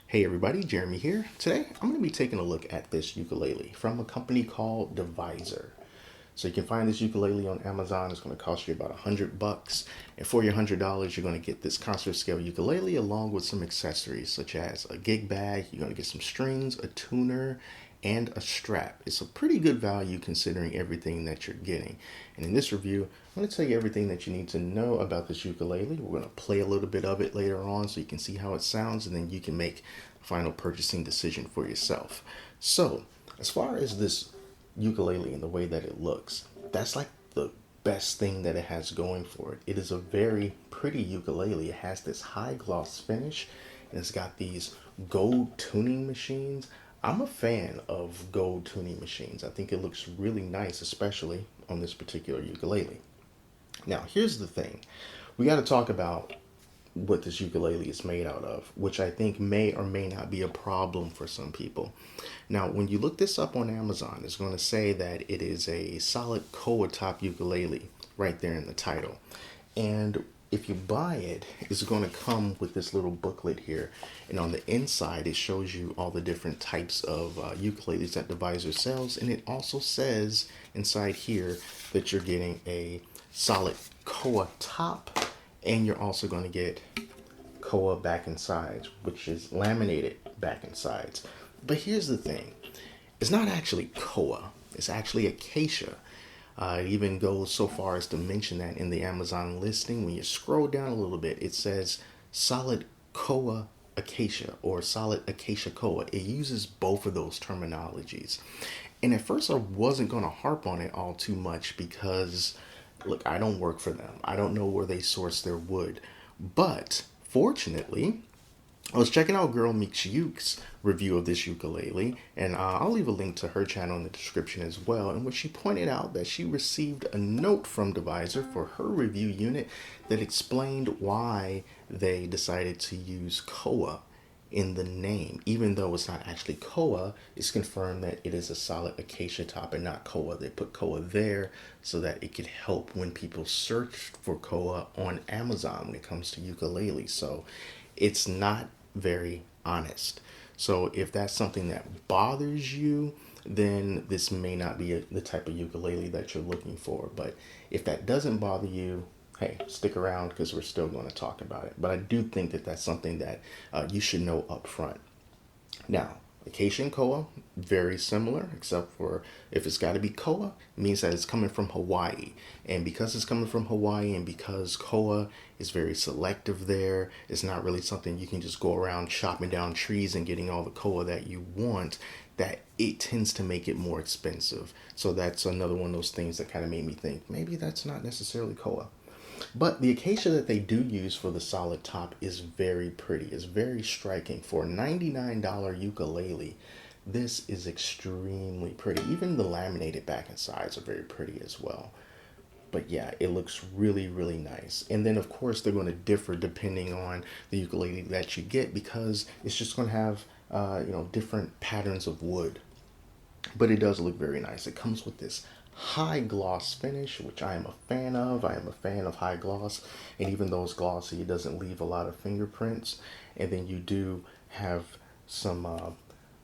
Hey everybody, Jeremy here. Today I'm going to be taking a look at this ukulele from a company called Deviser. So you can find this ukulele on Amazon. It's going to cost you about $100, and for your $100, you're going to get this concert scale ukulele along with some accessories such as a gig bag. You're going to get some strings, a tuner, and a strap. It's a pretty good value considering everything that you're getting. And in this review, I'm going to tell you everything that you need to know about this ukulele. We're going to play a little bit of it later on so you can see how it sounds, and then you can make a final purchasing decision for yourself. So, as far as this ukulele and the way that it looks, that's like the best thing that it has going for it. It is a very pretty ukulele. It has this high gloss finish, and it's got these gold tuning machines. I'm a fan of gold tuning machines. I think it looks really nice, especially on this particular ukulele. Now, here's the thing. We got to talk about what this ukulele is made out of, which I think may or may not be a problem for some people. Now, when you look this up on Amazon, it's going to say that it is a solid koa top ukulele right there in the title. And if you buy it, it's going to come with this little booklet here. And on the inside, it shows you all the different types of ukuleles that Deviser sells. And it also says inside here that you're getting a solid koa top, and you're also going to get koa back and sides, which is laminated back and sides. But here's the thing, it's not actually koa, it's actually acacia. It even goes so far as to mention that in the Amazon listing. When you scroll down a little bit, it says solid koa acacia or solid acacia koa. It uses both of those terminologies. And at first, I wasn't going to harp on it all too much because, look, I don't work for them. I don't know where they source their wood. But fortunately, I was checking out Girl Meets Uke's review of this ukulele, and I'll leave a link to her channel in the description as well, in which she pointed out that she received a note from Deviser for her review unit that explained why they decided to use koa in the name. Even though it's not actually koa, it's confirmed that it is a solid acacia top and not koa. They put koa there so that it could help when people search for koa on Amazon when it comes to ukulele. So it's not very honest. So if that's something that bothers you, then this may not be the type of ukulele that you're looking for. But if that doesn't bother you, hey, stick around because we're still going to talk about it. But I do think that that's something that you should know up front. Now, acacia and koa, very similar, except for if it's got to be koa, it means that it's coming from Hawaii. And because it's coming from Hawaii and because koa is very selective there, it's not really something you can just go around chopping down trees and getting all the koa that you want, that it tends to make it more expensive. So that's another one of those things that kind of made me think maybe that's not necessarily koa. But the acacia that they do use for the solid top is very pretty. It's very striking. For a $99 ukulele, this is extremely pretty. Even the laminated back and sides are very pretty as well. But yeah, it looks really, really nice. And then, of course, they're going to differ depending on the ukulele that you get because it's just going to have, different patterns of wood. But it does look very nice. It comes with this high gloss finish, which I am a fan of. I am a fan of high gloss, and even though it's glossy, it doesn't leave a lot of fingerprints. And then you do have some, I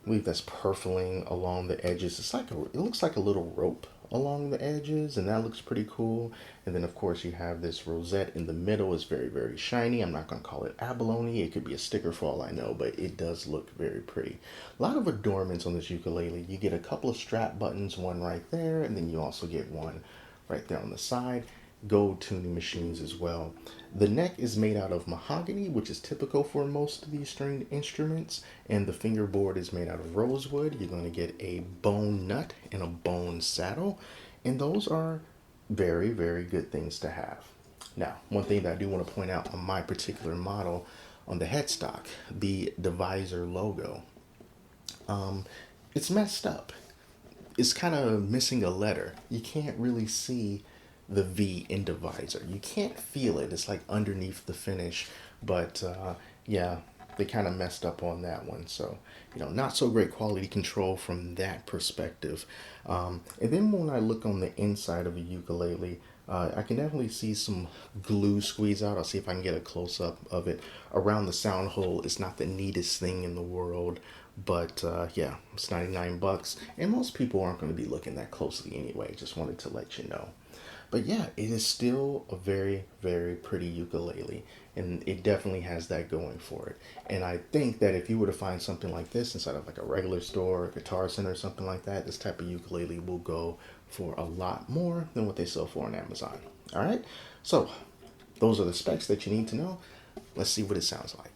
believe that's purfling along the edges. It looks like a little rope along the edges, and that looks pretty cool. And then of course you have this rosette in the middle. It's very, very shiny. I'm not going to call it abalone. It could be a sticker for all I know, but it does look very pretty. A lot of adornments on this ukulele. You get a couple of strap buttons, one right there, and then you also get one right there on the side. Gold tuning machines as well. The neck is made out of mahogany, which is typical for most of these stringed instruments, and the fingerboard is made out of rosewood. You're going to get a bone nut and a bone saddle, and those are very, very good things to have. Now, one thing that I do want to point out on my particular model, on the headstock, the Deviser logo, it's messed up. It's kind of missing a letter. You can't really see the V in Deviser. You can't feel it. It's like underneath the finish. But yeah, they kind of messed up on that one. So, not so great quality control from that perspective. And then when I look on the inside of a ukulele, I can definitely see some glue squeeze out. I'll see if I can get a close up of it. Around the sound hole, it's not the neatest thing in the world, but yeah, it's 99 bucks, and most people aren't going to be looking that closely anyway. Just wanted to let you know. But yeah, it is still a very, very pretty ukulele, and it definitely has that going for it. And I think that if you were to find something like this inside of like a regular store, a guitar center, or something like that, this type of ukulele will go for a lot more than what they sell for on Amazon. All right, so those are the specs that you need to know. Let's see what it sounds like.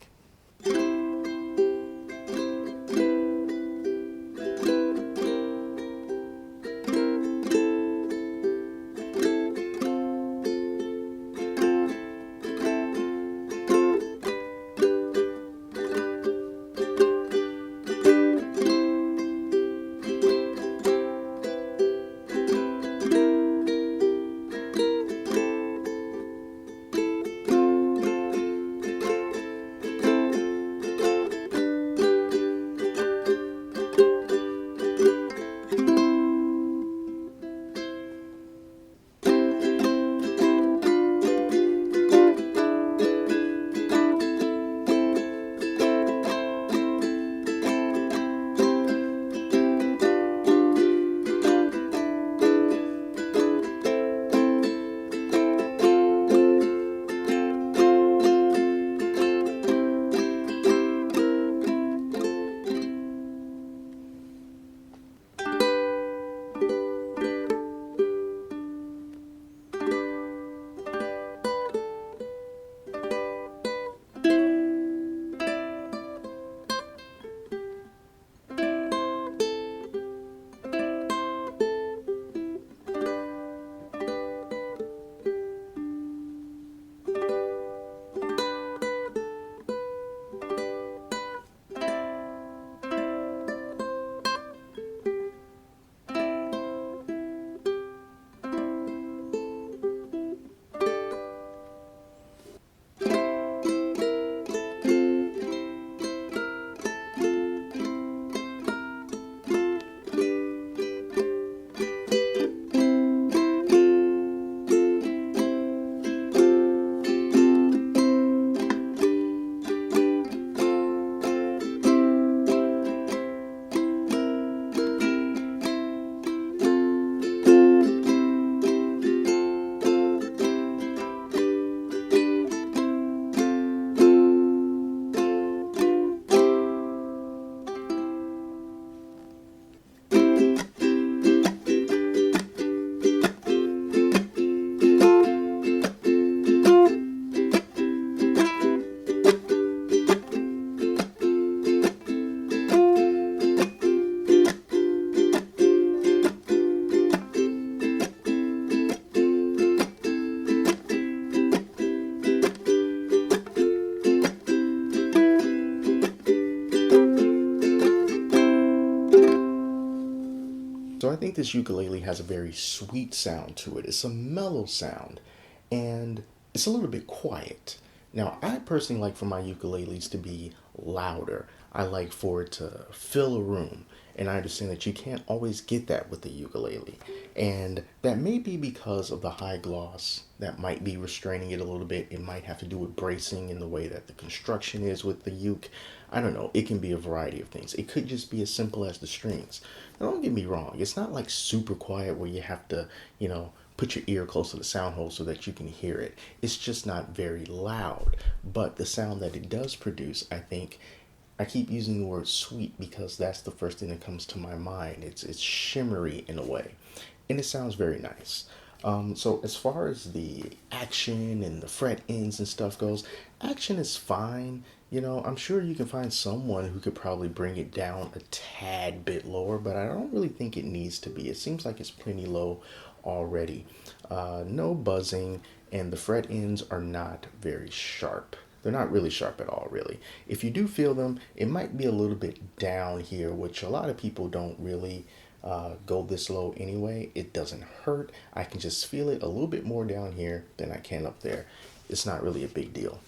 So I think this ukulele has a very sweet sound to it. It's a mellow sound, and it's a little bit quiet. Now, I personally like for my ukuleles to be louder. I like for it to fill a room, and I understand that you can't always get that with the ukulele. And that may be because of the high gloss that might be restraining it a little bit. It might have to do with bracing in the way that the construction is with the uke. I don't know. It can be a variety of things. It could just be as simple as the strings. Now, don't get me wrong. It's not like super quiet where you have to, put your ear close to the sound hole so that you can hear it. It's just not very loud. But the sound that it does produce, I think, I keep using the word sweet because that's the first thing that comes to my mind. It's shimmery in a way, and it sounds very nice. So as far as the action and the fret ends and stuff goes, action is fine. I'm sure you can find someone who could probably bring it down a tad bit lower, but I don't really think it needs to be. It seems like it's plenty low already. No buzzing, and the fret ends are not very sharp. They're not really sharp at all, really. If you do feel them, it might be a little bit down here, which a lot of people don't really go this low anyway. It doesn't hurt. I can just feel it a little bit more down here than I can up there. It's not really a big deal.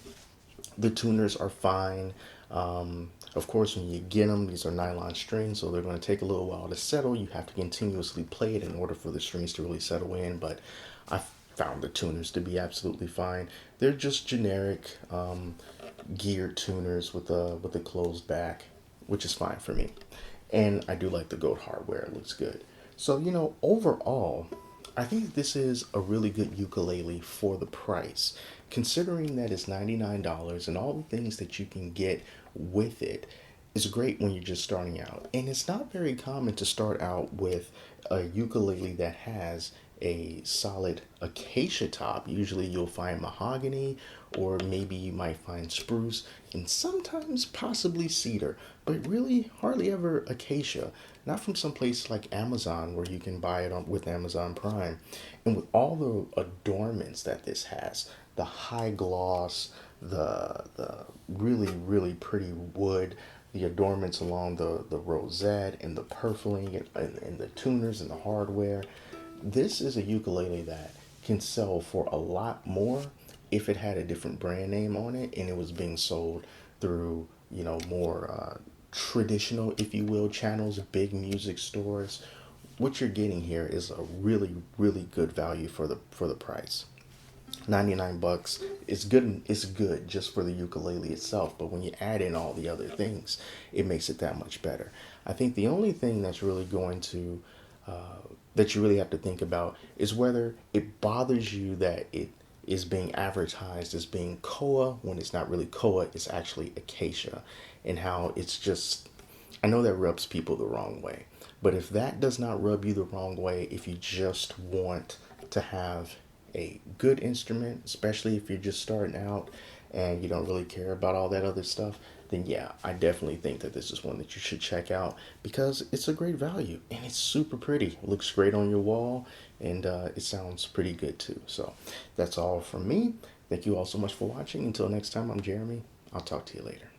The tuners are fine. Of course, when you get them, these are nylon strings, so they're going to take a little while to settle. You have to continuously play it in order for the strings to really settle in, but I found the tuners to be absolutely fine. They're just generic geared tuners with a closed back, which is fine for me. And I do like the gold hardware. It looks good. So, overall, I think this is a really good ukulele for the price. Considering that it's $99 and all the things that you can get with it is great when you're just starting out. And it's not very common to start out with a ukulele that has a solid acacia top. Usually you'll find mahogany, or maybe you might find spruce, and sometimes possibly cedar, but really hardly ever acacia. Not from some place like Amazon where you can buy it with Amazon Prime. And with all the adornments that this has, the high gloss, the really really pretty wood, the adornments along the rosette and the purfling and the tuners and the hardware. This is a ukulele that can sell for a lot more if it had a different brand name on it and it was being sold through, more traditional, if you will, channels, big music stores. What you're getting here is a really, really good value for the price. 99 bucks is good. It's good just for the ukulele itself, but when you add in all the other things, it makes it that much better. I think the only thing that's really going to that you really have to think about is whether it bothers you that it is being advertised as being koa when it's not really koa, it's actually acacia, and how it's just, I know that rubs people the wrong way. But if that does not rub you the wrong way, if you just want to have a good instrument, especially if you're just starting out and you don't really care about all that other stuff, then yeah, I definitely think that this is one that you should check out because it's a great value and it's super pretty. It looks great on your wall, and it sounds pretty good too. So that's all from me. Thank you all so much for watching. Until next time, I'm Jeremy. I'll talk to you later.